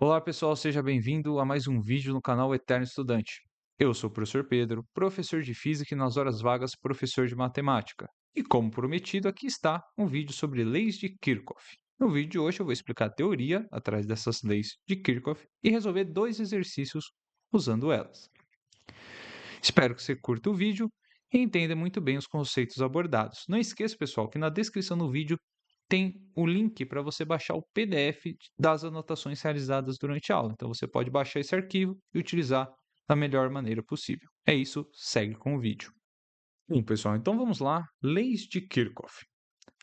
Olá pessoal, seja bem-vindo a mais um vídeo no canal Eterno Estudante. Eu sou o professor Pedro, professor de Física e nas horas vagas professor de Matemática. E como prometido, aqui está um vídeo sobre leis de Kirchhoff. No vídeo de hoje eu vou explicar a teoria atrás dessas leis de Kirchhoff e resolver dois exercícios usando elas. Espero que você curta o vídeo e entenda muito bem os conceitos abordados. Não esqueça, pessoal, que na descrição do vídeo tem o link para você baixar o PDF das anotações realizadas durante a aula. Então, você pode baixar esse arquivo e utilizar da melhor maneira possível. É isso, segue com o vídeo. Bom, pessoal, então vamos lá. Leis de Kirchhoff.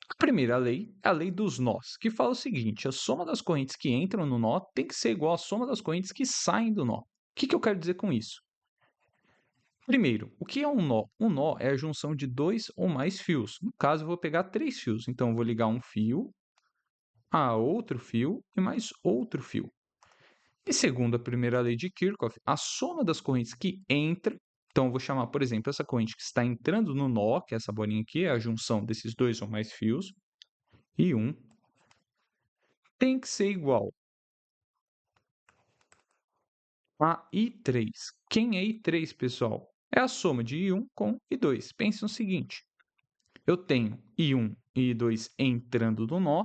A primeira lei é a lei dos nós, que fala o seguinte: a soma das correntes que entram no nó tem que ser igual à soma das correntes que saem do nó. O que eu quero dizer com isso? Primeiro, o que é um nó? Um nó é a junção de dois ou mais fios. No caso, eu vou pegar três fios. Então, eu vou ligar um fio a outro fio e mais outro fio. E segundo a primeira lei de Kirchhoff, a soma das correntes que entram, então eu vou chamar, por exemplo, essa corrente que está entrando no nó, que é essa bolinha aqui, é a junção desses dois ou mais fios, e tem que ser igual a I3. Quem é I3, pessoal? É a soma de I1 com I2. Pense no seguinte, eu tenho I1 e I2 entrando no nó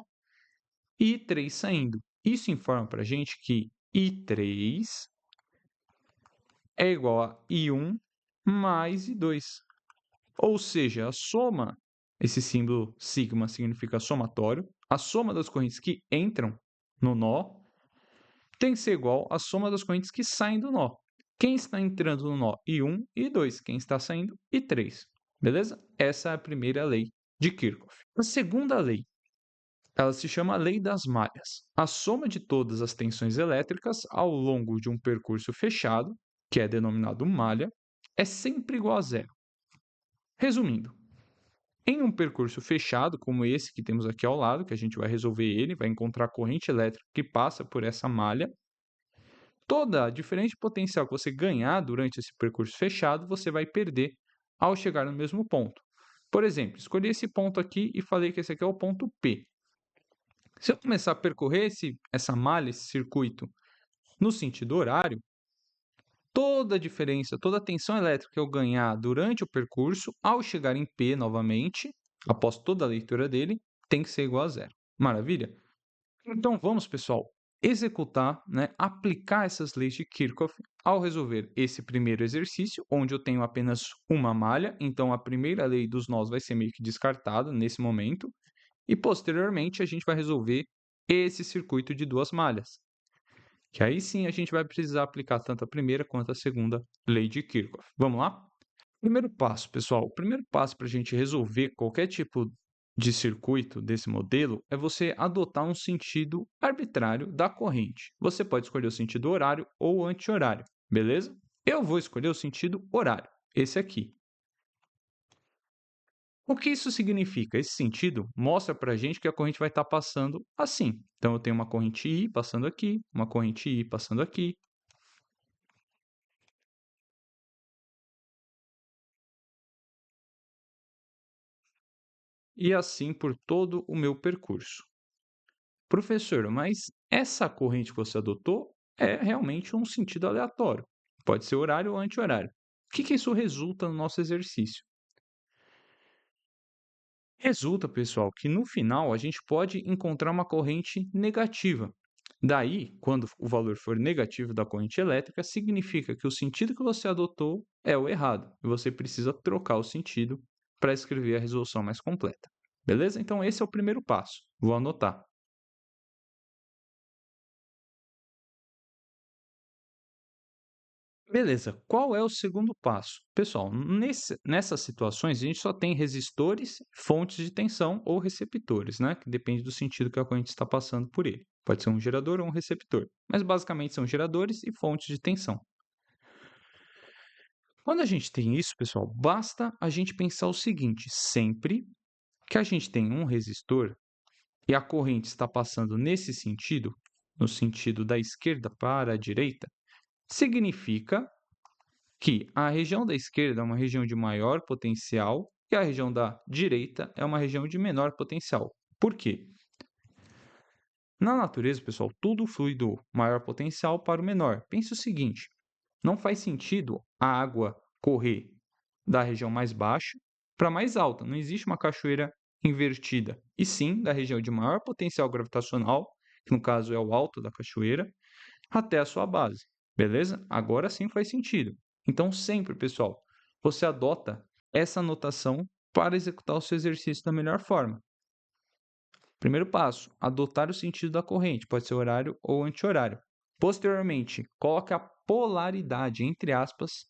e I3 saindo. Isso informa para a gente que I3 é igual a I1 mais I2. Ou seja, a soma, esse símbolo sigma significa somatório, a soma das correntes que entram no nó tem que ser igual à soma das correntes que saem do nó. Quem está entrando no nó? I1 e I2. Quem está saindo? I3. Beleza? Essa é a primeira lei de Kirchhoff. A segunda lei, ela se chama lei das malhas. A soma de todas as tensões elétricas ao longo de um percurso fechado, que é denominado malha, é sempre igual a zero. Resumindo, em um percurso fechado, como esse que temos aqui ao lado, que a gente vai resolver ele, vai encontrar a corrente elétrica que passa por essa malha, toda a diferença de potencial que você ganhar durante esse percurso fechado, você vai perder ao chegar no mesmo ponto. Por exemplo, escolhi esse ponto aqui e falei que esse aqui é o ponto P. Se eu começar a percorrer essa malha, esse circuito, no sentido horário, toda a diferença, toda a tensão elétrica que eu ganhar durante o percurso, ao chegar em P novamente, após toda a leitura dele, tem que ser igual a zero. Maravilha? Então vamos, pessoal, executar, aplicar essas leis de Kirchhoff ao resolver esse primeiro exercício, onde eu tenho apenas uma malha, então a primeira lei dos nós vai ser meio que descartada nesse momento, e posteriormente a gente vai resolver esse circuito de duas malhas, que aí sim a gente vai precisar aplicar tanto a primeira quanto a segunda lei de Kirchhoff. Vamos lá? Primeiro passo, pessoal. O primeiro passo para a gente resolver qualquer tipo de circuito desse modelo é você adotar um sentido arbitrário da corrente. Você pode escolher o sentido horário ou anti-horário, beleza? Eu vou escolher o sentido horário, esse aqui. O que isso significa? Esse sentido mostra para a gente que a corrente vai estar passando assim. Então, eu tenho uma corrente I passando aqui, uma corrente I passando aqui. E assim por todo o meu percurso. Professor, mas essa corrente que você adotou é realmente um sentido aleatório. Pode ser horário ou anti-horário. O que isso resulta no nosso exercício? Resulta, pessoal, que no final a gente pode encontrar uma corrente negativa. Daí, quando o valor for negativo da corrente elétrica, significa que o sentido que você adotou é o errado e você precisa trocar o sentido para escrever a resolução mais completa. Beleza? Então, esse é o primeiro passo. Vou anotar. Beleza, qual é o segundo passo? Pessoal, nessas situações a gente só tem resistores, fontes de tensão ou receptores, né? Que depende do sentido que a corrente está passando por ele. Pode ser um gerador ou um receptor, mas basicamente são geradores e fontes de tensão. Quando a gente tem isso, pessoal, basta a gente pensar o seguinte: sempre que a gente tem um resistor e a corrente está passando nesse sentido, no sentido da esquerda para a direita, significa que a região da esquerda é uma região de maior potencial e a região da direita é uma região de menor potencial. Por quê? Na natureza, pessoal, tudo flui do maior potencial para o menor. Pense o seguinte: não faz sentido a água correr da região mais baixa para mais alta. Não existe uma cachoeira invertida, e sim da região de maior potencial gravitacional, que no caso é o alto da cachoeira, até a sua base. Beleza? Agora sim faz sentido. Então, sempre, pessoal, você adota essa notação para executar o seu exercício da melhor forma. Primeiro passo, adotar o sentido da corrente, pode ser horário ou anti-horário. Posteriormente, coloque a polaridade entre aspas.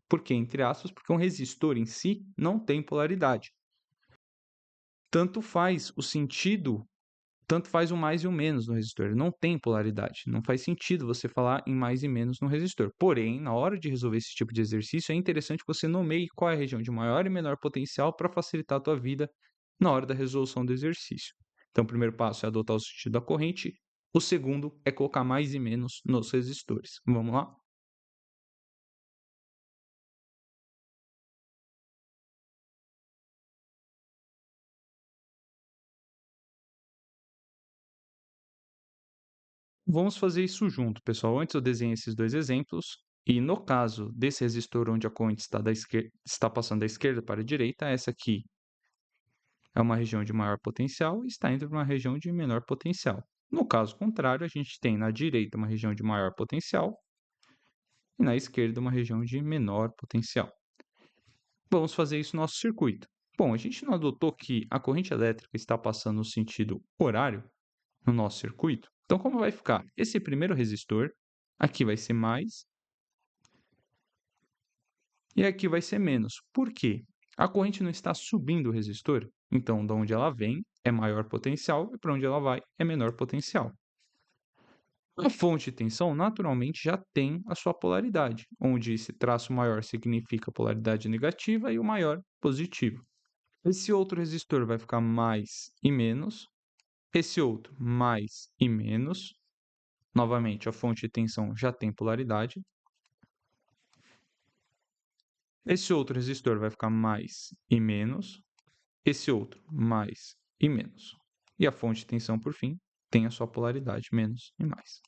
Por que entre aspas? Porque um resistor em si não tem polaridade. Tanto faz o sentido, tanto faz o mais e o menos no resistor. Ele não tem polaridade. Não faz sentido você falar em mais e menos no resistor. Porém, na hora de resolver esse tipo de exercício, é interessante que você nomeie qual é a região de maior e menor potencial para facilitar a tua vida na hora da resolução do exercício. Então, o primeiro passo é adotar o sentido da corrente. O segundo é colocar mais e menos nos resistores. Vamos lá? Vamos fazer isso junto, pessoal. Antes eu desenho esses dois exemplos. E no caso desse resistor onde a corrente está passando da esquerda para a direita, essa aqui é uma região de maior potencial e está indo para uma região de menor potencial. No caso contrário, a gente tem na direita uma região de maior potencial e na esquerda uma região de menor potencial. Vamos fazer isso no nosso circuito. Bom, a gente não adotou que a corrente elétrica está passando no sentido horário no nosso circuito. Então, como vai ficar? Esse primeiro resistor, aqui vai ser mais e aqui vai ser menos. Por quê? A corrente não está subindo o resistor, então, de onde ela vem é maior potencial e para onde ela vai é menor potencial. A fonte de tensão, naturalmente, já tem a sua polaridade, onde esse traço maior significa polaridade negativa e o maior positivo. Esse outro resistor vai ficar mais e menos, esse outro mais e menos. Novamente, a fonte de tensão já tem polaridade. Esse outro resistor vai ficar mais e menos, esse outro mais e menos. E a fonte de tensão, por fim, tem a sua polaridade, menos e mais.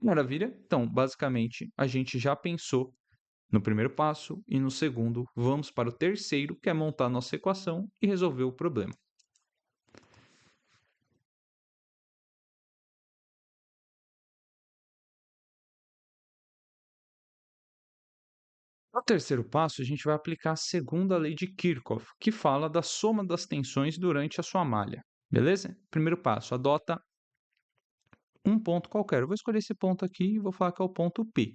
Maravilha? Então, basicamente, a gente já pensou no primeiro passo e no segundo, vamos para o terceiro, que é montar nossa equação e resolver o problema. No terceiro passo, a gente vai aplicar a segunda lei de Kirchhoff, que fala da soma das tensões durante a sua malha. Beleza? Primeiro passo, adota um ponto qualquer. Eu vou escolher esse ponto aqui e vou falar que é o ponto P.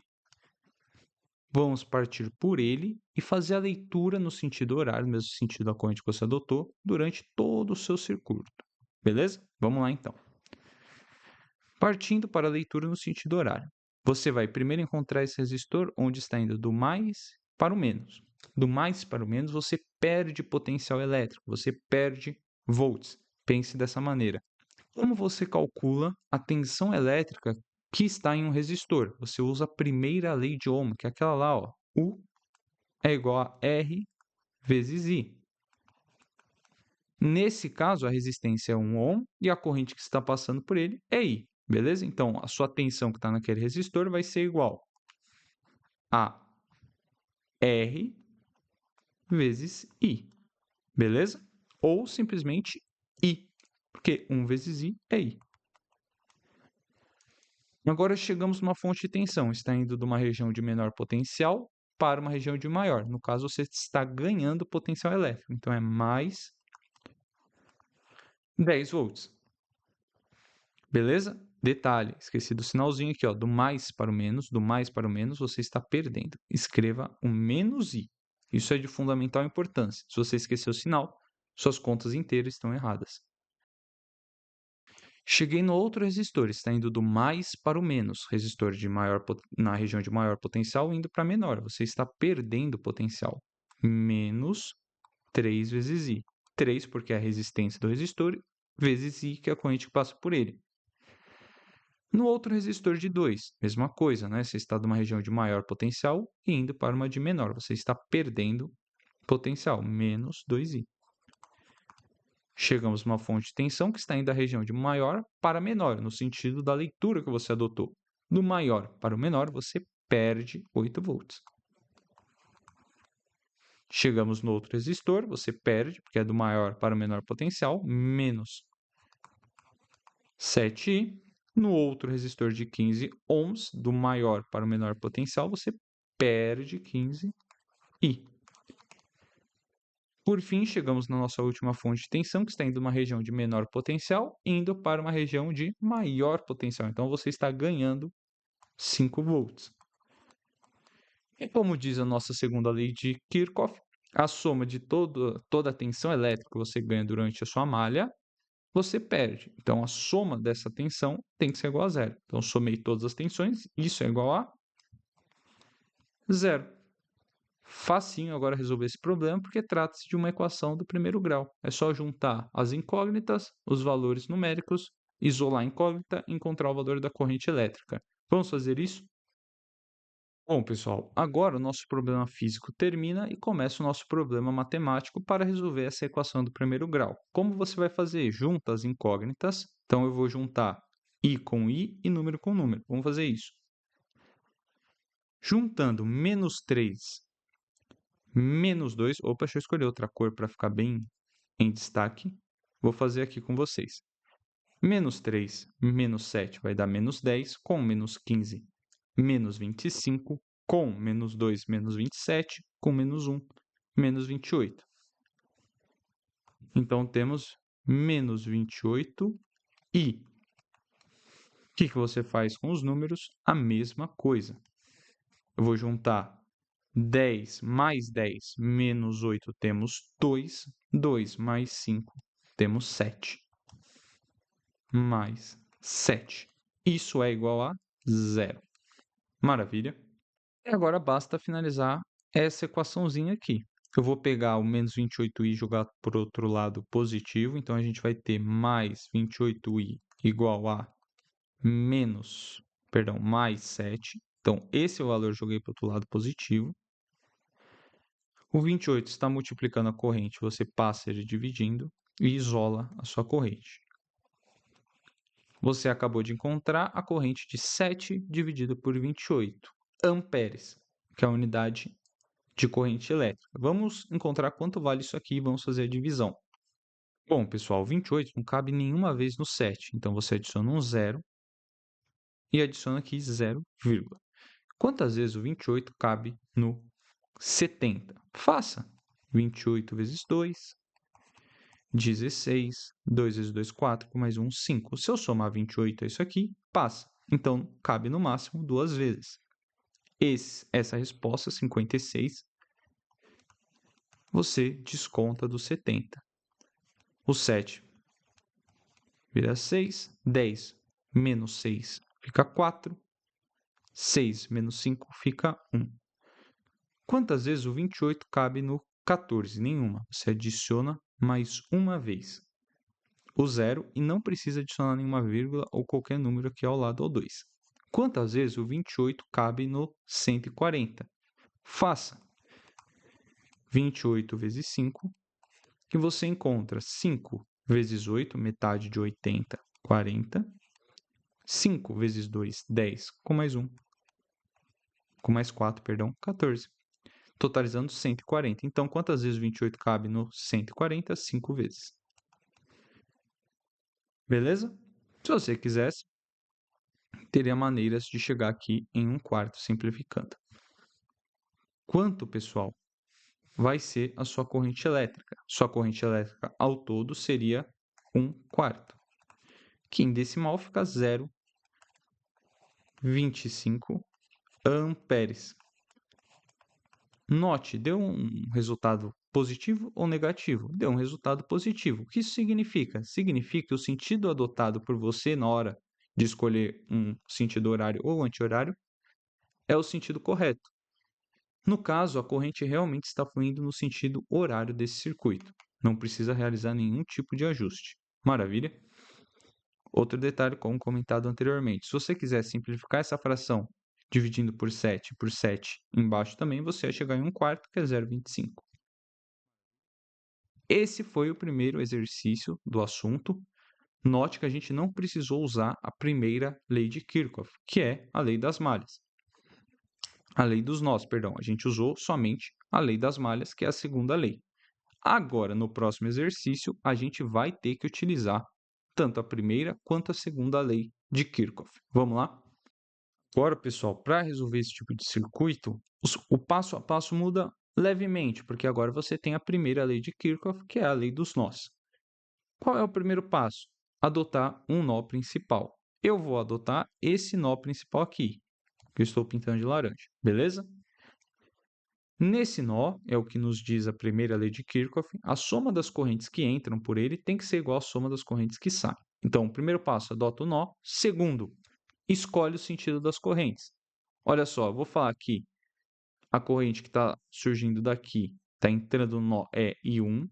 Vamos partir por ele e fazer a leitura no sentido horário, no mesmo sentido da corrente que você adotou, durante todo o seu circuito. Beleza? Vamos lá então. Partindo para a leitura no sentido horário. Você vai primeiro encontrar esse resistor onde está indo do mais para o menos. Do mais para o menos, você perde potencial elétrico, você perde volts. Pense dessa maneira. Como você calcula a tensão elétrica que está em um resistor? Você usa a primeira lei de Ohm, que é aquela lá, ó. U é igual a R vezes I. Nesse caso, a resistência é 1 ohm e a corrente que está passando por ele é I. Beleza? Então, a sua tensão que está naquele resistor vai ser igual a R vezes I. Beleza? Ou simplesmente I, porque 1 vezes I é I. Agora chegamos numa fonte de tensão, está indo de uma região de menor potencial para uma região de maior. No caso, você está ganhando potencial elétrico, então é mais 10 volts. Beleza? Detalhe, esqueci do sinalzinho aqui, ó, do mais para o menos, do mais para o menos, você está perdendo. Escreva o menos I. Isso é de fundamental importância. Se você esquecer o sinal, suas contas inteiras estão erradas. Cheguei no outro resistor, está indo do mais para o menos, resistor de maior, na região de maior potencial indo para menor. Você está perdendo potencial. Menos 3 vezes I. 3 porque é a resistência do resistor, vezes I, que é a corrente que passa por ele. No outro resistor de 2, mesma coisa, né? Você está de uma região de maior potencial e indo para uma de menor. Você está perdendo potencial, menos 2i. Chegamos numa fonte de tensão que está indo da região de maior para menor, no sentido da leitura que você adotou. Do maior para o menor, você perde 8 volts. Chegamos no outro resistor, você perde, porque é do maior para o menor potencial, menos 7i. No outro resistor de 15 ohms, do maior para o menor potencial, você perde 15i. Por fim, chegamos na nossa última fonte de tensão, que está indo de uma região de menor potencial, indo para uma região de maior potencial. Então, você está ganhando 5 volts. E como diz a nossa segunda lei de Kirchhoff, a soma de toda a tensão elétrica que você ganha durante a sua malha, você perde. Então, a soma dessa tensão tem que ser igual a zero. Então, somei todas as tensões, isso é igual a zero. Facinho agora resolver esse problema, porque trata-se de uma equação do primeiro grau. É só juntar as incógnitas, os valores numéricos, isolar a incógnita e encontrar o valor da corrente elétrica. Vamos fazer isso? Bom, pessoal, agora o nosso problema físico termina e começa o nosso problema matemático para resolver essa equação do primeiro grau. Como você vai fazer? Junta as incógnitas. Então, eu vou juntar i com i e número com número. Vamos fazer isso. Juntando menos 3 menos 2. Opa, deixa eu escolher outra cor para ficar bem em destaque. Vou fazer aqui com vocês. Menos 3 menos 7 vai dar menos 10, com menos 15, menos 25, com menos 2, menos 27, com menos 1, menos 28. Então, temos menos 28 e o que você faz com os números? A mesma coisa. Eu vou juntar 10 mais 10 menos 8, temos 2. 2 mais 5, temos 7. Mais 7. Isso é igual a zero. Maravilha. E agora basta finalizar essa equaçãozinha aqui. Eu vou pegar o menos 28i e jogar para o outro lado positivo. Então, a gente vai ter mais 28i igual a mais 7. Então, esse é o valor que eu joguei para o outro lado positivo. O 28 está multiplicando a corrente, você passa ele dividindo e isola a sua corrente. Você acabou de encontrar a corrente de 7 dividido por 28 amperes, que é a unidade de corrente elétrica. Vamos encontrar quanto vale isso aqui e vamos fazer a divisão. Bom, pessoal, 28 não cabe nenhuma vez no 7, então você adiciona um zero e adiciona aqui 0, vírgula. Quantas vezes o 28 cabe no 70? Faça. 28 vezes 2, 16. 2 vezes 2, 4. Com mais 1, 5. Se eu somar 28 a isso aqui, passa. Então, cabe no máximo 2 vezes. Essa resposta, 56, você desconta do 70. O 7 vira 6. 10 menos 6 fica 4. 6 menos 5 fica 1. Quantas vezes o 28 cabe no 14? Nenhuma. Você adiciona mais uma vez o zero e não precisa adicionar nenhuma vírgula ou qualquer número aqui ao lado ou 2. Quantas vezes o 28 cabe no 140? Faça 28 vezes 5 e você encontra 5 vezes 8, metade de 80, 40. 5 vezes 2, 10, com mais 1. Com mais 4, perdão, 14. Totalizando 140. Então, quantas vezes o 28 cabe no 140? 5 vezes. Beleza? Se você quisesse, teria maneiras de chegar aqui em 1/4, simplificando. Quanto, pessoal, vai ser a sua corrente elétrica? Sua corrente elétrica ao todo seria 1/4, que em decimal fica 0,25 amperes. Note, deu um resultado positivo ou negativo? Deu um resultado positivo. O que isso significa? Significa que o sentido adotado por você na hora de escolher um sentido horário ou anti-horário é o sentido correto. No caso, a corrente realmente está fluindo no sentido horário desse circuito. Não precisa realizar nenhum tipo de ajuste. Maravilha? Outro detalhe, como comentado anteriormente, se você quiser simplificar essa fração dividindo por 7 embaixo também, você vai chegar em 1/4, que é 0,25. esse foi o primeiro exercício do assunto. Note que a gente não precisou usar a primeira lei de Kirchhoff, que é a lei das malhas. A lei dos nós, perdão. A gente usou somente a lei das malhas, que é a segunda lei. Agora, no próximo exercício, a gente vai ter que utilizar tanto a primeira quanto a segunda lei de Kirchhoff. Vamos lá? Agora, pessoal, para resolver esse tipo de circuito, o passo a passo muda levemente, porque agora você tem a primeira lei de Kirchhoff, que é a lei dos nós. Qual é o primeiro passo? Adotar um nó principal. Eu vou adotar esse nó principal aqui, que eu estou pintando de laranja, beleza? Nesse nó, é o que nos diz a primeira lei de Kirchhoff, a soma das correntes que entram por ele tem que ser igual à soma das correntes que saem. Então, primeiro passo, adota o nó. Segundo, escolhe o sentido das correntes. Olha só, eu vou falar aqui, a corrente que está surgindo daqui, está entrando no nó é I1,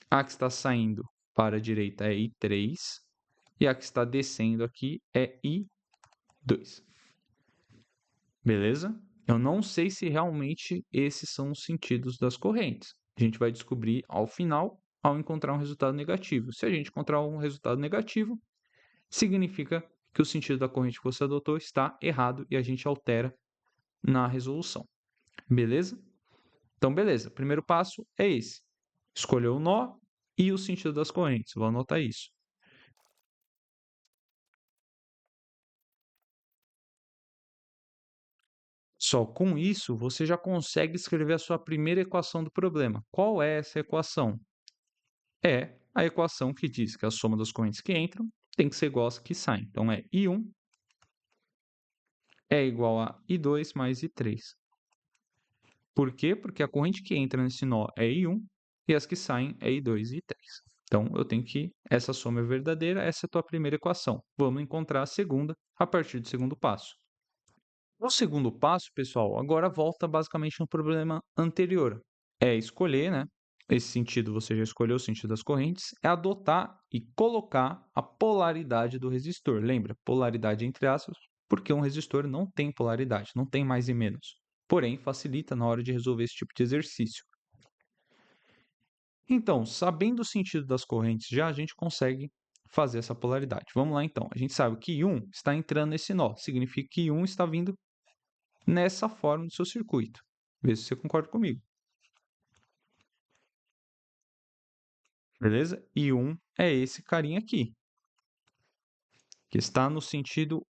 a que está saindo para a direita é I3, e a que está descendo aqui é I2. Beleza? Eu não sei se realmente esses são os sentidos das correntes. A gente vai descobrir ao final, ao encontrar um resultado negativo. Se a gente encontrar um resultado negativo, significa que o sentido da corrente que você adotou está errado e a gente altera na resolução. Beleza? Então, beleza. O primeiro passo é esse. Escolher o nó e o sentido das correntes. Vou anotar isso. Só com isso, você já consegue escrever a sua primeira equação do problema. Qual é essa equação? É a equação que diz que a soma das correntes que entram tem que ser igual às que saem. Então, é I1 é igual a I2 mais I3. Por quê? Porque a corrente que entra nesse nó é I1 e as que saem é I2 e I3. Então, eu tenho que essa soma é verdadeira, essa é a tua primeira equação. Vamos encontrar a segunda a partir do segundo passo. O segundo passo, pessoal, agora volta basicamente no problema anterior. É escolher, né? Esse sentido você já escolheu o sentido das correntes, é adotar e colocar a polaridade do resistor. Lembra? Polaridade entre aspas, porque um resistor não tem polaridade, não tem mais e menos. Porém, facilita na hora de resolver esse tipo de exercício. Então, sabendo o sentido das correntes já, a gente consegue fazer essa polaridade. Vamos lá então. A gente sabe que I1 está entrando nesse nó, significa que I1 está vindo nessa forma do seu circuito. Vê se você concorda comigo. Beleza? I1 é esse carinha aqui, que está no sentido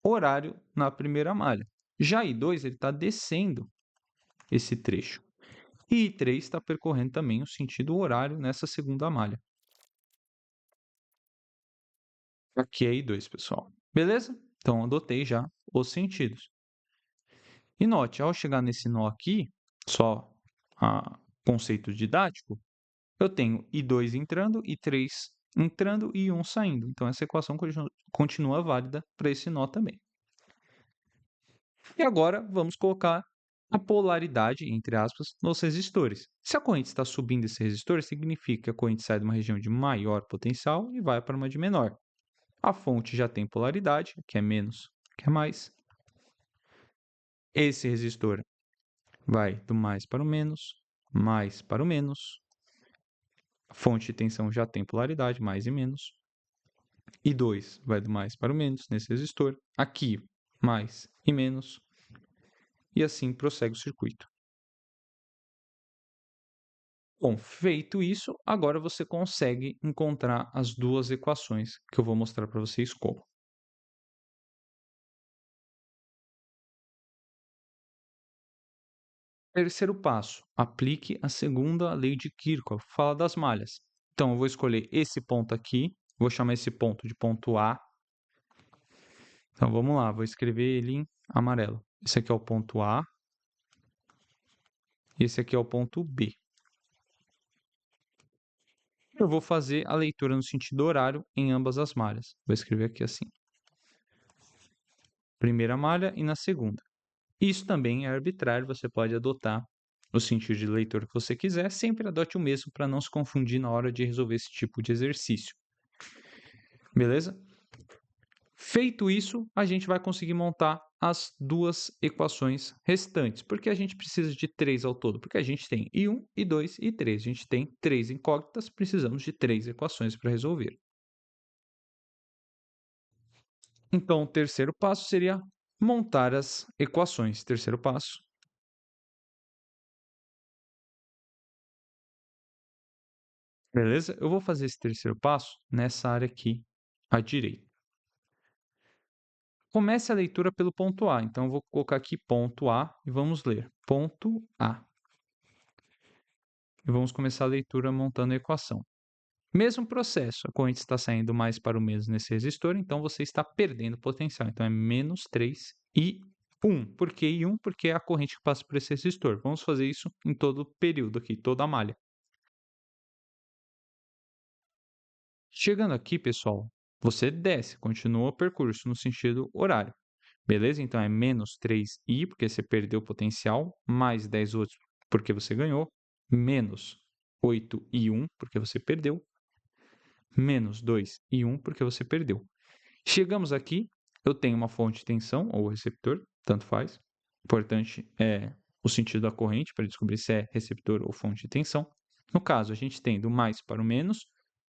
horário na primeira malha. Já I2 ele está descendo esse trecho. E I3 está percorrendo também o sentido horário nessa segunda malha. Aqui é I2, pessoal. Beleza? Então, adotei já os sentidos. E note, ao chegar nesse nó aqui, só a conceito didático, eu tenho I2 entrando, I3 entrando e I1 saindo. Então, essa equação continua válida para esse nó também. E agora, vamos colocar a polaridade, entre aspas, nos resistores. Se a corrente está subindo esse resistor, significa que a corrente sai de uma região de maior potencial e vai para uma de menor. A fonte já tem polaridade, que é menos, que é mais. Esse resistor vai do mais para o mais para o menos. A fonte de tensão já tem polaridade, mais e menos. E 2 vai do mais para o menos nesse resistor. Aqui, mais e menos. E assim prossegue o circuito. Bom, feito isso, agora você consegue encontrar as duas equações que eu vou mostrar para vocês como. Terceiro passo, aplique a segunda lei de Kirchhoff, fala das malhas. Então, eu vou escolher esse ponto aqui, vou chamar esse ponto de ponto A. Então, vamos lá, vou escrever ele em amarelo. Esse aqui é o ponto A, e esse aqui é o ponto B. Eu vou fazer a leitura no sentido horário em ambas as malhas. Vou escrever aqui assim. Primeira malha e na segunda. Isso também é arbitrário, você pode adotar o sentido de leitura que você quiser, sempre adote o mesmo para não se confundir na hora de resolver esse tipo de exercício. Beleza? Feito isso, a gente vai conseguir montar as duas equações restantes. Por que a gente precisa de 3 ao todo? Porque a gente tem I1, I2 e I3. A gente tem 3 incógnitas, precisamos de 3 equações para resolver. Então, o terceiro passo seria montar as equações. Terceiro passo. Beleza? Eu vou fazer esse terceiro passo nessa área aqui à direita. Comece a leitura pelo ponto A. Então, eu vou colocar aqui ponto A e vamos ler. Ponto A. E vamos começar a leitura montando a equação. Mesmo processo, a corrente está saindo mais para o menos nesse resistor, então você está perdendo potencial. Então, é menos 3 e 1. Por que I1? Porque é a corrente que passa por esse resistor. Vamos fazer isso em todo o período aqui, toda a malha. Chegando aqui, pessoal, você desce, continua o percurso no sentido horário. Beleza? Então, é menos 3i, porque você perdeu o potencial, mais 10 outros, porque você ganhou, menos 8i1, porque você perdeu, menos 2i1, porque você perdeu. Chegamos aqui, eu tenho uma fonte de tensão, ou receptor, tanto faz. Importante é o sentido da corrente, para descobrir se é receptor ou fonte de tensão. No caso, a gente tem do mais para o menos,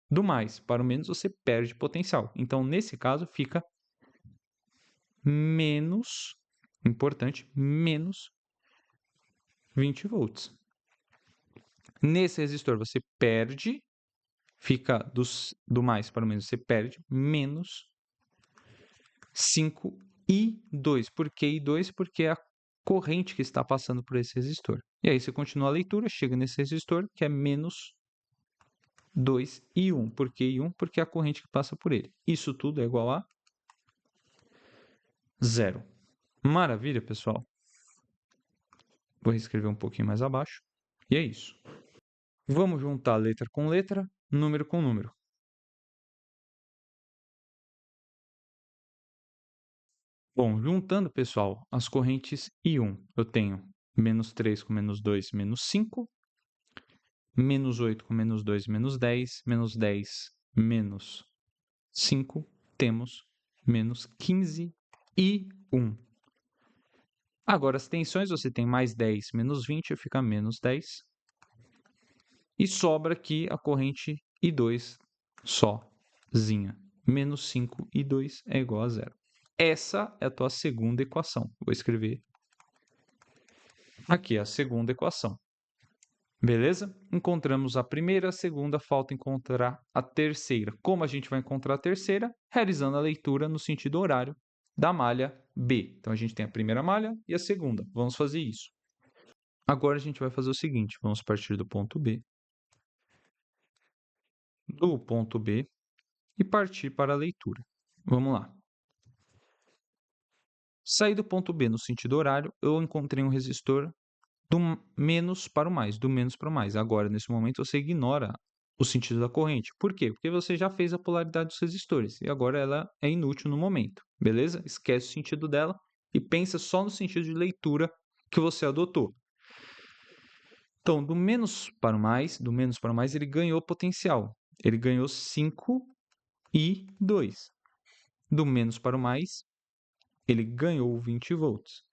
do mais para o menos você perde potencial. Então, nesse caso, fica menos, importante, menos 20 volts. Nesse resistor você perde, fica do mais para o menos, você perde menos 5i2. Por que i2? Porque é a corrente que está passando por esse resistor. E aí você continua a leitura, chega nesse resistor, que é menos 2i1. Por que i1? Porque é a corrente que passa por ele. Isso tudo é igual a zero. Maravilha, pessoal? Vou reescrever um pouquinho mais abaixo. E é isso. Vamos juntar letra com letra, número com número. Bom, juntando, pessoal, as correntes I1, eu tenho menos 3 com menos 2, menos 5, menos 8 com menos 2, menos 10, menos 5, temos menos 15 e 1. Agora, as tensões, você tem mais 10, menos 20, fica menos 10. E sobra aqui a corrente I2 sozinha. Menos 5 e 2 é igual a zero. Essa é a tua segunda equação. Vou escrever aqui a segunda equação. Beleza? Encontramos a primeira, a segunda, falta encontrar a terceira. Como a gente vai encontrar a terceira? Realizando a leitura no sentido horário da malha B. Então, a gente tem a primeira malha e a segunda. Vamos fazer isso. Agora, a gente vai fazer o seguinte. Vamos partir do ponto B. Do ponto B e partir para a leitura. Vamos lá. Saí do ponto B no sentido horário, eu encontrei um resistor do menos para o mais, do menos para o mais. Agora, nesse momento, você ignora o sentido da corrente. Por quê? Porque você já fez a polaridade dos resistores e agora ela é inútil no momento, beleza? Esquece o sentido dela e pensa só no sentido de leitura que você adotou. Então, do menos para o mais, ele ganhou potencial. Ele ganhou 5 e 2. Do menos para o mais, ele ganhou 20 volts.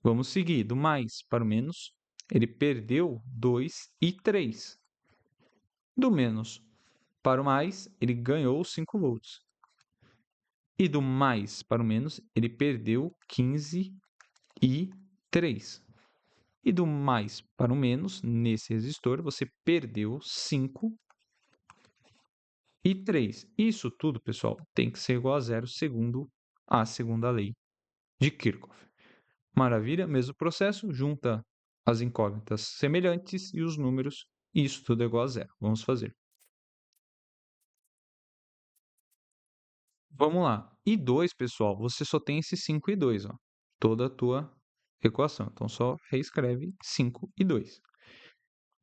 Vamos seguir, do mais para o menos, ele perdeu 2 e 3. Do menos para o mais, ele ganhou 5 volts. E do mais para o menos, ele perdeu 15 e 3. E do mais para o menos, nesse resistor, você perdeu 5 e 3. Isso tudo, pessoal, tem que ser igual a zero segundo a segunda lei de Kirchhoff. Maravilha? Mesmo processo, junta as incógnitas semelhantes e os números, e isso tudo é igual a zero. Vamos fazer. Vamos lá. E 2, pessoal, você só tem esse 5 e 2, ó. Toda a tua equação. Então, só reescreve 5 e 2.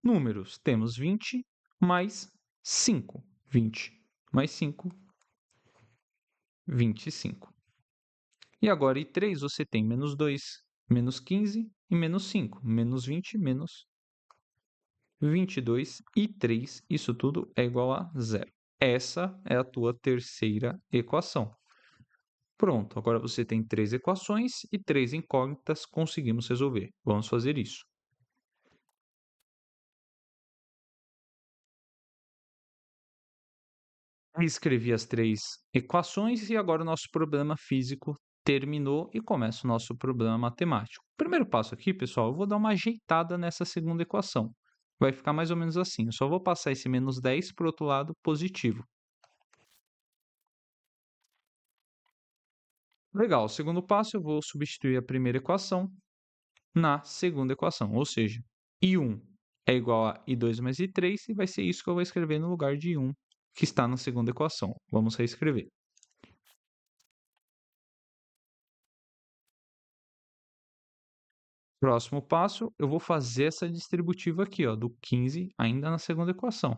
Números, temos 20 mais 5. 20 mais 5, 25. E agora, e 3, você tem menos 2, menos 15 e menos 5. Menos 20, menos 22 e 3. Isso tudo é igual a zero. Essa é a tua terceira equação. Pronto, agora você tem 3 equações e 3 incógnitas, conseguimos resolver. Vamos fazer isso. Escrevi as 3 equações e agora o nosso problema físico terminou e começa o nosso problema matemático. Primeiro passo aqui, pessoal, eu vou dar uma ajeitada nessa segunda equação. Vai ficar mais ou menos assim, eu só vou passar esse menos 10 para o outro lado positivo. Legal, segundo passo, eu vou substituir a primeira equação na segunda equação, ou seja, I1 é igual a I2 mais I3 e vai ser isso que eu vou escrever no lugar de I1 que está na segunda equação. Vamos reescrever. Próximo passo, eu vou fazer essa distributiva aqui, ó, do 15 ainda na segunda equação.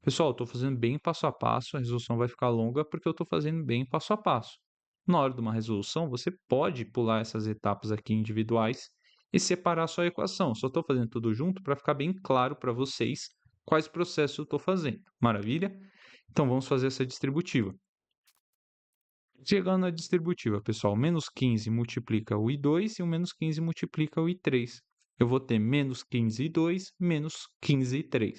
Pessoal, eu estou fazendo bem passo a passo, a resolução vai ficar longa porque eu estou fazendo bem passo a passo. Na hora de uma resolução, você pode pular essas etapas aqui individuais e separar a sua equação. Só estou fazendo tudo junto para ficar bem claro para vocês quais processos eu estou fazendo. Maravilha? Então, vamos fazer essa distributiva. Chegando na distributiva, pessoal, menos 15 multiplica o I2 e o menos 15 multiplica o I3. Eu vou ter menos 15 I2 menos 15 I3.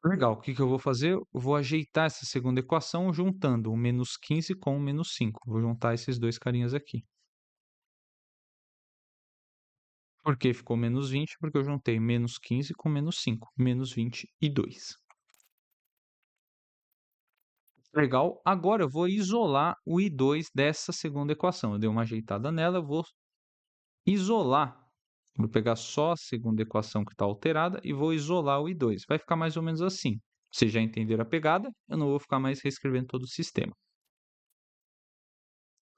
Legal, o que que eu vou fazer? Eu vou ajeitar essa segunda equação juntando o menos 15 com o menos 5. Vou juntar esses dois carinhas aqui. Por que ficou menos 20? Porque eu juntei menos 15 com menos 5, menos 22. Legal, agora eu vou isolar o I2 dessa segunda equação. Eu dei uma ajeitada nela, eu vou isolar. Vou pegar só a segunda equação que está alterada e vou isolar o I2. Vai ficar mais ou menos assim. Vocês já entenderam a pegada, eu não vou ficar mais reescrevendo todo o sistema.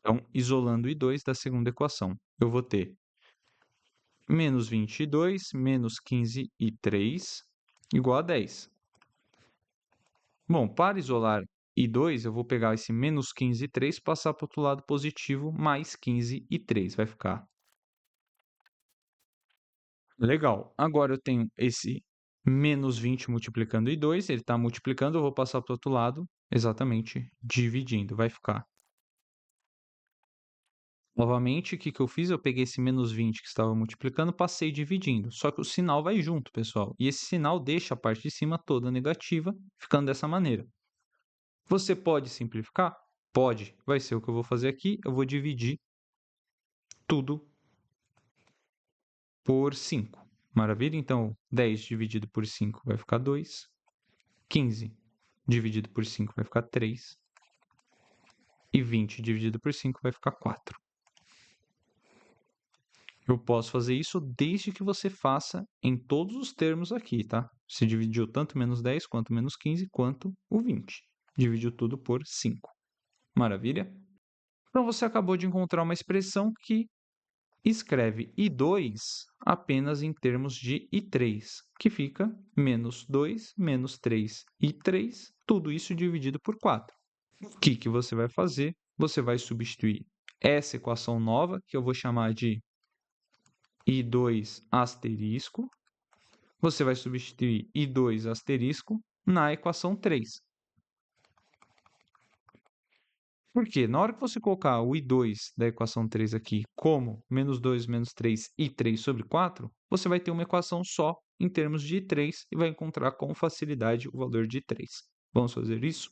Então, isolando o I2 da segunda equação, eu vou ter menos 22 menos 15 e 3 igual a 10. Bom, para isolar I2, eu vou pegar esse menos 15 e 3 e passar para o outro lado positivo, mais 15 e 3. Vai ficar legal. Agora eu tenho esse menos 20 multiplicando I2, ele está multiplicando, eu vou passar para o outro lado, exatamente dividindo. Vai ficar. Novamente, o que que eu fiz? Eu peguei esse menos 20 que estava multiplicando, passei dividindo. Só que o sinal vai junto, pessoal. E esse sinal deixa a parte de cima toda negativa, ficando dessa maneira. Você pode simplificar? Pode. Vai ser o que eu vou fazer aqui. Eu vou dividir tudo por 5. Maravilha? Então, 10 dividido por 5 vai ficar 2. 15 dividido por 5 vai ficar 3. E 20 dividido por 5 vai ficar 4. Eu posso fazer isso desde que você faça em todos os termos aqui, tá? Você dividiu tanto menos 10, quanto menos 15, quanto o 20. Dividiu tudo por 5. Maravilha? Então, você acabou de encontrar uma expressão que escreve I2 apenas em termos de I3, que fica menos 2, menos 3 I3, tudo isso dividido por 4. O que que você vai fazer? Você vai substituir essa equação nova, que eu vou chamar de I2 asterisco, você vai substituir I2 asterisco na equação 3. Por quê? Na hora que você colocar o I2 da equação 3 aqui como menos 2 menos 3 I3 sobre 4, você vai ter uma equação só em termos de I3 e vai encontrar com facilidade o valor de I3. Vamos fazer isso?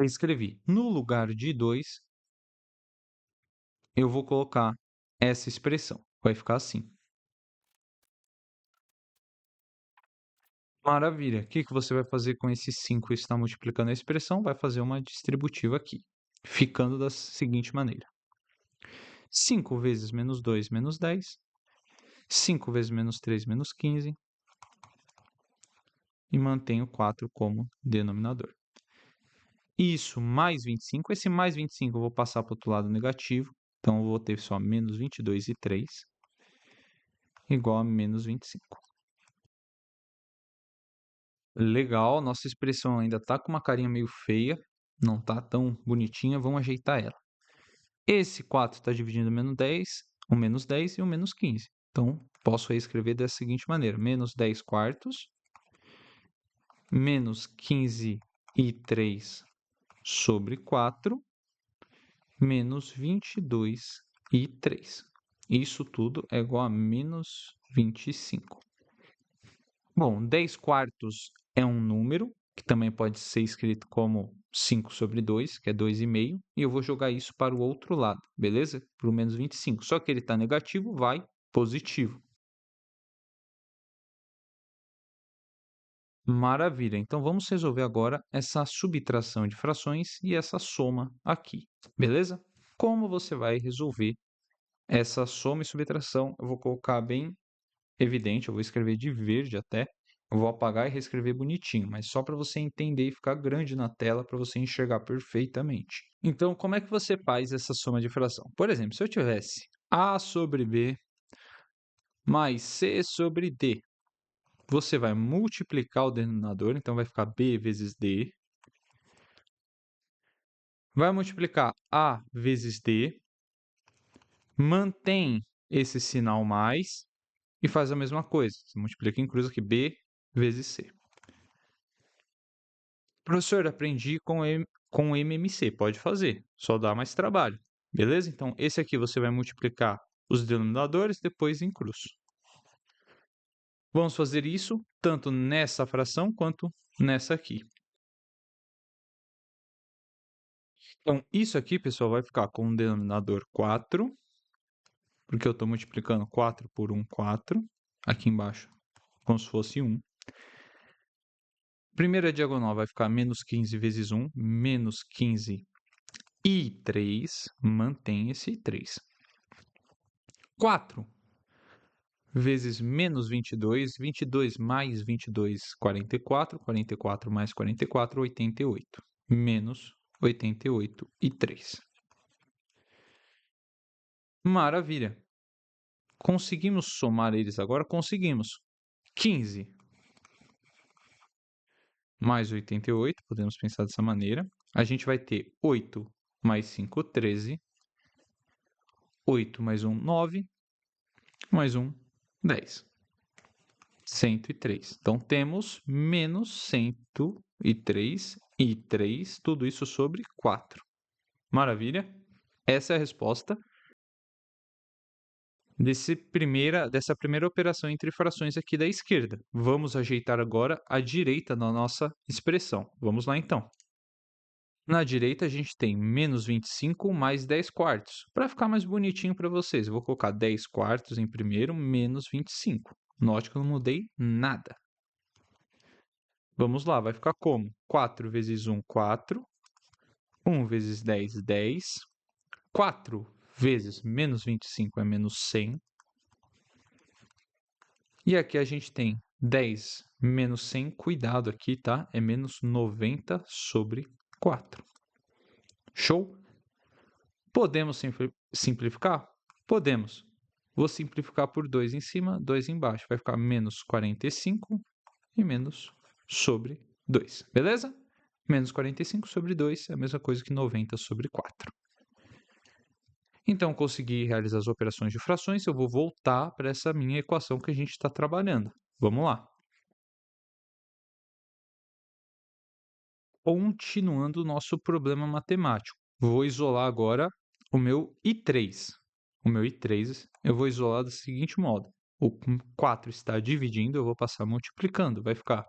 Eu escrevi no lugar de I2, eu vou colocar essa expressão. Vai ficar assim. Maravilha. O que que você vai fazer com esse 5 que está multiplicando a expressão? Vai fazer uma distributiva aqui, ficando da seguinte maneira. 5 vezes menos 2 menos 10. 5 vezes menos 3 menos 15. E mantenho 4 como denominador. Isso mais 25. Esse mais 25 eu vou passar para o outro lado negativo. Então, eu vou ter só menos 22 e 3 igual a menos 25. Legal, nossa expressão ainda está com uma carinha meio feia, não está tão bonitinha, vamos ajeitar ela. Esse 4 está dividindo o menos 10 e o menos 15. Então, posso reescrever da seguinte maneira: menos 10 quartos, menos 15/3 sobre 4, menos 22/3. Isso tudo é igual a menos 25. Bom, 10 quartos é um número, que também pode ser escrito como 5/2, que é 2,5, e eu vou jogar isso para o outro lado, beleza? Para o menos 25. Só que ele está negativo, vai positivo. Maravilha. Então, vamos resolver agora essa subtração de frações e essa soma aqui, beleza? Como você vai resolver essa soma e subtração? Eu vou colocar bem evidente, eu vou escrever de verde até. Eu vou apagar e reescrever bonitinho, mas só para você entender e ficar grande na tela para você enxergar perfeitamente. Então, como é que você faz essa soma de fração? Por exemplo, se eu tivesse A sobre B mais C sobre D, você vai multiplicar o denominador, então vai ficar B vezes D. Vai multiplicar A vezes D, mantém esse sinal mais e faz a mesma coisa. Você multiplica em cruz aqui B vezes C. Professor, aprendi com o MMC. Pode fazer, só dá mais trabalho. Beleza? Então, esse aqui você vai multiplicar os denominadores, depois em cruz. Vamos fazer isso tanto nessa fração quanto nessa aqui. Então, isso aqui, pessoal, vai ficar com o denominador 4, porque eu estou multiplicando 4 por 1, 4. Aqui embaixo, como se fosse 1. Primeira diagonal vai ficar menos 15 vezes 1, menos 15/3, mantém esse 3. 4 vezes menos 22, 22 mais 22, 44, 44 mais 44, 88, menos 88/3. Maravilha! Conseguimos somar eles agora? Conseguimos. 15 mais 88, podemos pensar dessa maneira. A gente vai ter 8 mais 5, 13. 8 mais 1, 9. Mais 1, 10. 103. Então, temos menos 103 e 3, tudo isso sobre 4. Maravilha? Essa é a resposta dessa primeira operação entre frações aqui da esquerda. Vamos ajeitar agora a direita na nossa expressão. Vamos lá, então. Na direita, a gente tem menos 25 mais 10 quartos. Para ficar mais bonitinho para vocês, eu vou colocar 10 quartos em primeiro, menos 25. Note que eu não mudei nada. Vamos lá, vai ficar como? 4 vezes 1, 4. 1 vezes 10, 10. 4 vezes menos 25 é menos 100. E aqui a gente tem 10 menos 100. Cuidado aqui, tá? É menos 90 sobre 4. Show? Podemos simplificar? Podemos. Vou simplificar por 2 em cima, 2 embaixo. Vai ficar menos 45 e menos sobre 2. Beleza? Menos 45 sobre 2 é a mesma coisa que 90 sobre 4. Então, consegui realizar as operações de frações. Eu vou voltar para essa minha equação que a gente está trabalhando. Vamos lá. Continuando o nosso problema matemático. Vou isolar agora o meu I3. O meu I3 eu vou isolar do seguinte modo. O 4 está dividindo, eu vou passar multiplicando. Vai ficar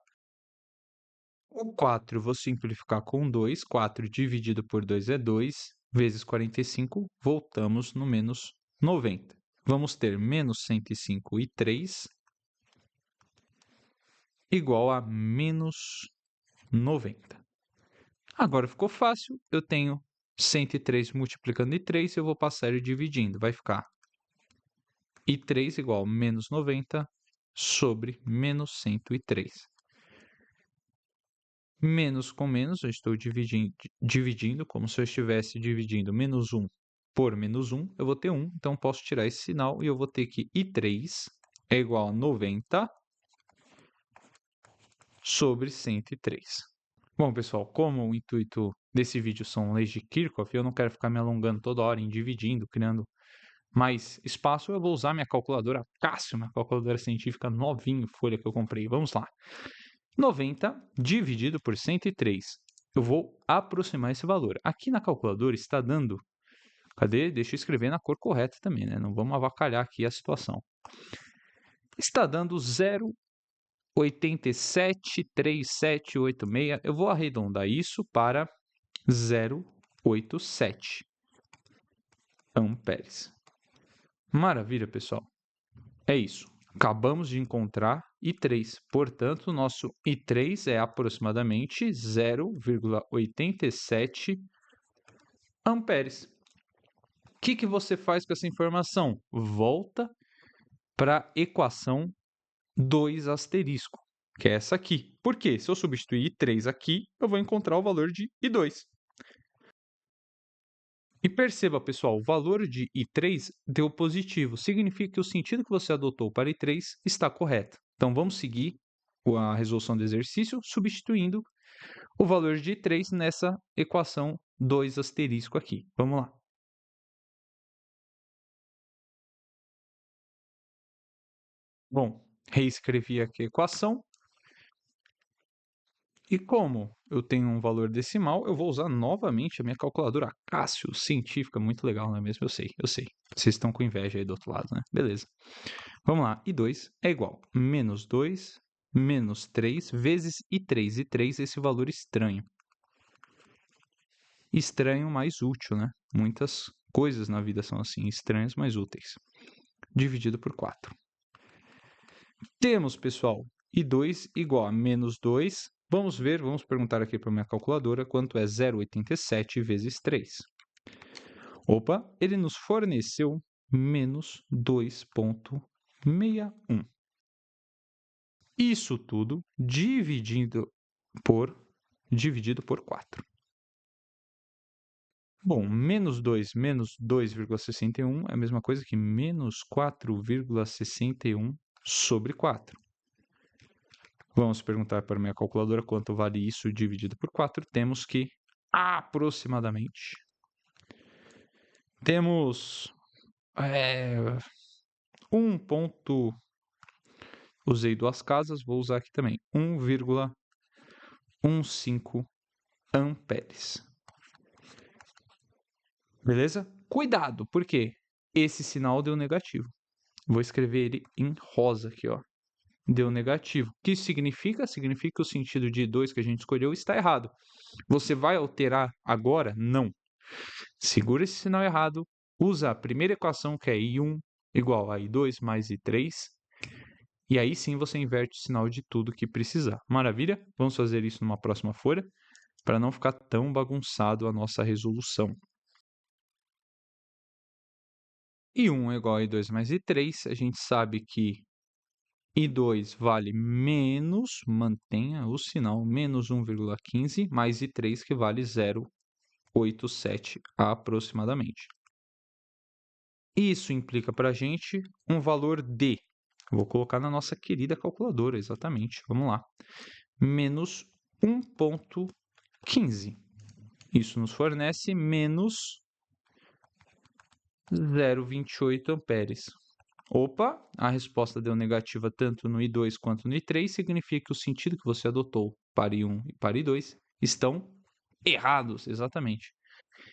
o 4, eu vou simplificar com 2. 4 dividido por 2 é 2. Vezes 45, voltamos no menos 90. Vamos ter menos 105/3 igual a menos 90. Agora ficou fácil, eu tenho 103 multiplicando I3, eu vou passar ele dividindo. Vai ficar I3 igual a menos 90 sobre menos 103. Menos com menos, eu estou dividindo como se eu estivesse dividindo menos 1 por menos 1, eu vou ter 1, então posso tirar esse sinal e eu vou ter que I3 é igual a 90 sobre 103. Bom, pessoal, como o intuito desse vídeo são leis de Kirchhoff, eu não quero ficar me alongando toda hora em dividindo, criando mais espaço, eu vou usar minha calculadora Cássio, minha calculadora científica novinha, folha que eu comprei. Vamos lá. 90 dividido por 103. Eu vou aproximar esse valor. Aqui na calculadora está dando... Cadê? Deixa eu escrever na cor correta também, né? Não vamos avacalhar aqui a situação. Está dando 0,873786. Eu vou arredondar isso para 0,87 amperes. Maravilha, pessoal. É isso. Acabamos de encontrar I3. Portanto, o nosso I3 é aproximadamente 0,87 amperes. O que você faz com essa informação? Volta para a equação 2 asterisco, que é essa aqui. Por quê? Se eu substituir I3 aqui, eu vou encontrar o valor de I2. E perceba, pessoal, o valor de I3 deu positivo. Significa que o sentido que você adotou para I3 está correto. Então, vamos seguir a resolução do exercício substituindo o valor de I3 nessa equação 2 asterisco aqui. Vamos lá. Bom, reescrevi aqui a equação. E como eu tenho um valor decimal, eu vou usar novamente a minha calculadora Cássio, científica, muito legal, não é mesmo? Eu sei. Vocês estão com inveja aí do outro lado, né? Beleza. Vamos lá. I2 é igual a menos 2 menos 3 vezes I3. I3 é esse valor estranho. Estranho mais útil, né? Muitas coisas na vida são assim, estranhas mais úteis. Dividido por 4. Temos, pessoal, I2 igual a menos 2. Vamos perguntar aqui para a minha calculadora quanto é 0,87 vezes 3. Opa, ele nos forneceu menos 2,61. Isso tudo dividido por 4. Bom, menos 2 menos 2,61 é a mesma coisa que menos 4,61 sobre 4. Vamos perguntar para a minha calculadora quanto vale isso dividido por 4. Temos que, aproximadamente, temos 1 ponto... Usei duas casas, vou usar aqui também. 1,15 amperes. Beleza? Cuidado, porque esse sinal deu negativo. Vou escrever ele em rosa aqui, ó. Deu negativo. O que isso significa? Significa que o sentido de 2 que a gente escolheu está errado. Você vai alterar agora? Não. Segura esse sinal errado, usa a primeira equação, que é I1 igual a I2 mais I3, e aí sim você inverte o sinal de tudo que precisar. Maravilha? Vamos fazer isso numa próxima folha, para não ficar tão bagunçado a nossa resolução. I1 é igual a I2 mais I3, a gente sabe que I2 vale menos, mantenha o sinal, menos 1,15, mais I3 que vale 0,87 aproximadamente. Isso implica para a gente um valor de, vou colocar na nossa querida calculadora, exatamente, vamos lá, menos 1,15. Isso nos fornece menos 0,28 amperes. Opa, a resposta deu negativa tanto no I2 quanto no I3, significa que o sentido que você adotou para I1 e para I2 estão errados, exatamente.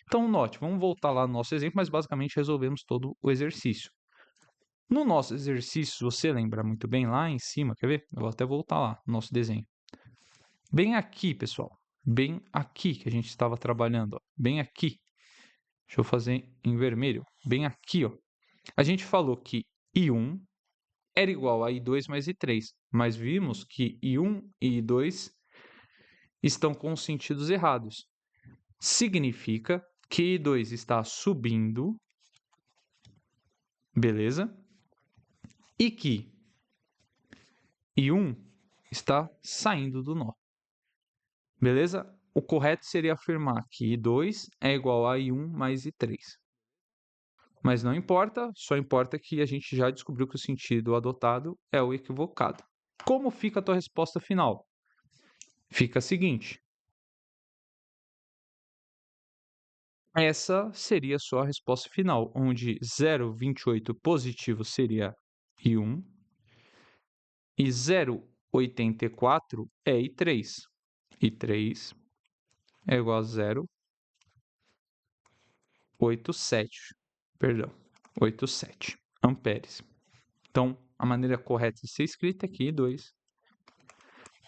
Então, note, vamos voltar lá no nosso exemplo, mas basicamente resolvemos todo o exercício. No nosso exercício, se você lembra muito bem, lá em cima, quer ver? Eu vou até voltar lá no nosso desenho. Bem aqui, pessoal. Bem aqui que a gente estava trabalhando. Ó. Bem aqui. Deixa eu fazer em vermelho. Bem aqui, ó. A gente falou que I1 era igual a I2 mais I3, mas vimos que I1 e I2 estão com os sentidos errados. Significa que I2 está subindo, beleza? E que I1 está saindo do nó. Beleza? O correto seria afirmar que I2 é igual a I1 mais I3. Mas não importa, só importa que a gente já descobriu que o sentido adotado é o equivocado. Como fica a tua resposta final? Fica a seguinte. essa seria a sua resposta final, onde 0,28 positivo seria I1 e 0,84 é I3. I3 é igual a 0,87, perdão, 87 amperes. Então, a maneira correta de ser escrita aqui, I2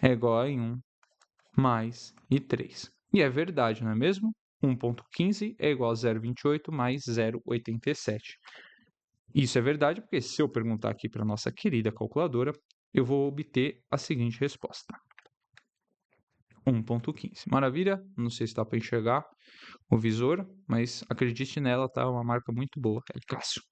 é igual a I1 mais I3. E é verdade, não é mesmo? 1,15 é igual a 0,28 mais 0,87. Isso é verdade porque se eu perguntar aqui para a nossa querida calculadora, eu vou obter a seguinte resposta. 1,15. Maravilha? Não sei se dá para enxergar o visor, mas acredite nela, tá? É uma marca muito boa, é Cássio.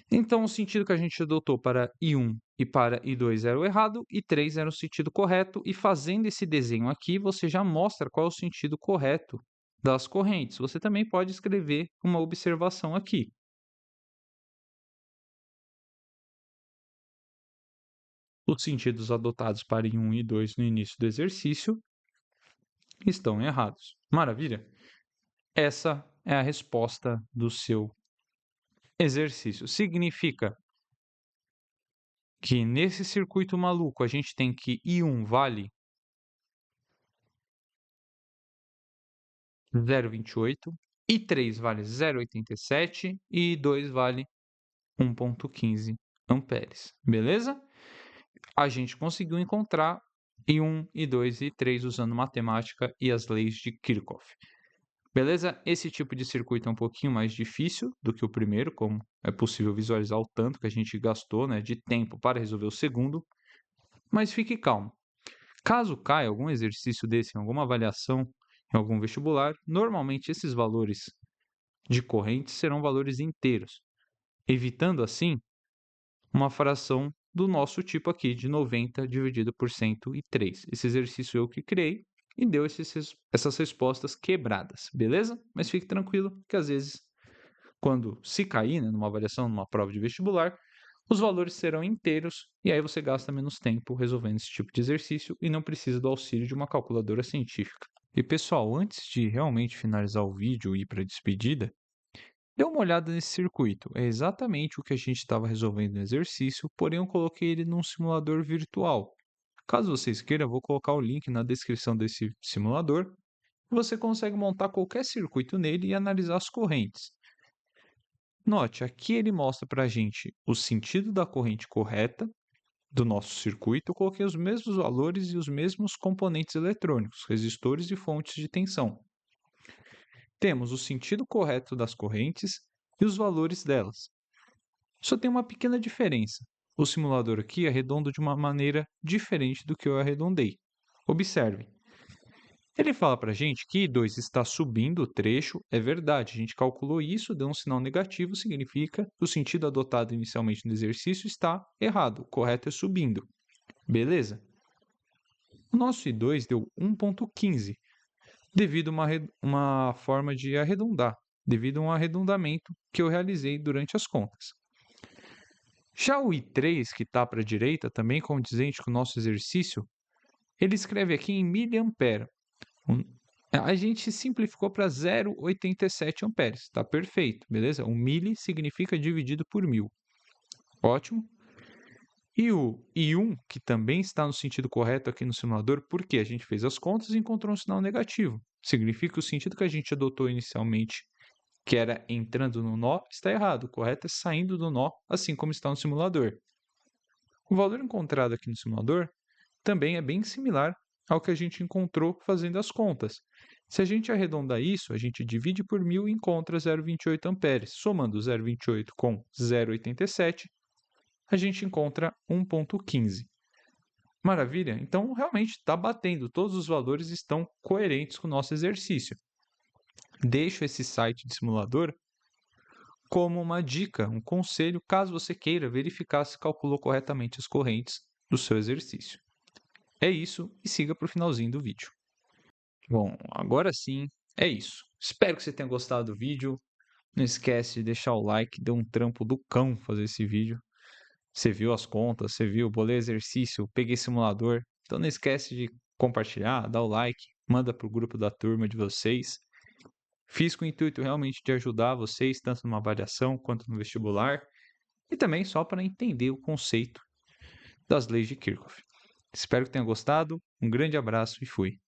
Então, o sentido que a gente adotou para I1 e para I2 era o errado, e 3 era o sentido correto, e fazendo esse desenho aqui, você já mostra qual é o sentido correto das correntes. Você também pode escrever uma observação aqui. Os sentidos adotados para I1 e I2 no início do exercício estão errados. Maravilha? Essa é a resposta do seu exercício. Significa que nesse circuito maluco a gente tem que I1 vale 0,28, I3 vale 0,87 e I2 vale 1,15 amperes. Beleza? A gente conseguiu encontrar I1, I2 e I3 usando matemática e as leis de Kirchhoff. Beleza? Esse tipo de circuito é um pouquinho mais difícil do que o primeiro, como é possível visualizar o tanto que a gente gastou, né, de tempo para resolver o segundo, mas fique calmo. Caso caia algum exercício desse em alguma avaliação, em algum vestibular, normalmente esses valores de correntes serão valores inteiros, evitando assim uma fração do nosso tipo aqui de 90 dividido por 103. Esse exercício eu que criei e deu essas respostas quebradas, beleza? Mas fique tranquilo que às vezes, quando se cair, né, numa avaliação, numa prova de vestibular, os valores serão inteiros e aí você gasta menos tempo resolvendo esse tipo de exercício e não precisa do auxílio de uma calculadora científica. E pessoal, antes de realmente finalizar o vídeo e ir para a despedida, dê uma olhada nesse circuito. É exatamente o que a gente estava resolvendo no exercício, porém eu coloquei ele num simulador virtual. Caso vocês queiram, eu vou colocar o link na descrição desse simulador. Você consegue montar qualquer circuito nele e analisar as correntes. Note, aqui ele mostra para a gente o sentido da corrente correta do nosso circuito. Eu coloquei os mesmos valores e os mesmos componentes eletrônicos, resistores e fontes de tensão. Temos o sentido correto das correntes e os valores delas. Só tem uma pequena diferença. O simulador aqui arredonda de uma maneira diferente do que eu arredondei. Observe. Ele fala para a gente que I2 está subindo o trecho, é verdade, a gente calculou isso, deu um sinal negativo, significa que o sentido adotado inicialmente no exercício está errado, o correto é subindo. Beleza? O nosso I2 deu 1,15, devido a uma forma de arredondar, devido a um arredondamento que eu realizei durante as contas. Já o I3, que está para a direita, também condizente com o nosso exercício, ele escreve aqui em miliampere. A gente simplificou para 0,87 amperes, está perfeito, beleza? Um mili significa dividido por 1000. Ótimo. E o I1, que também está no sentido correto aqui no simulador, porque a gente fez as contas e encontrou um sinal negativo. Significa que o sentido que a gente adotou inicialmente, que era entrando no nó, está errado. O correto é saindo do nó, assim como está no simulador. O valor encontrado aqui no simulador também é bem similar ao que a gente encontrou fazendo as contas. Se a gente arredondar isso, a gente divide por 1000 e encontra 0,28 amperes. Somando 0,28 com 0,87, a gente encontra 1,15. Maravilha? Então, realmente está batendo. Todos os valores estão coerentes com o nosso exercício. Deixo esse site de simulador como uma dica, um conselho, caso você queira verificar se calculou corretamente as correntes do seu exercício. É isso e siga para o finalzinho do vídeo. Bom, agora sim, é isso. Espero que você tenha gostado do vídeo. Não esquece de deixar o like, deu um trampo do cão fazer esse vídeo. Você viu as contas, você viu, bolei exercício, peguei simulador. Então não esquece de compartilhar, dar o like, manda pro grupo da turma de vocês. Fiz com o intuito realmente de ajudar vocês, tanto numa avaliação quanto no vestibular, e também só para entender o conceito das leis de Kirchhoff. Espero que tenham gostado. Um grande abraço e fui.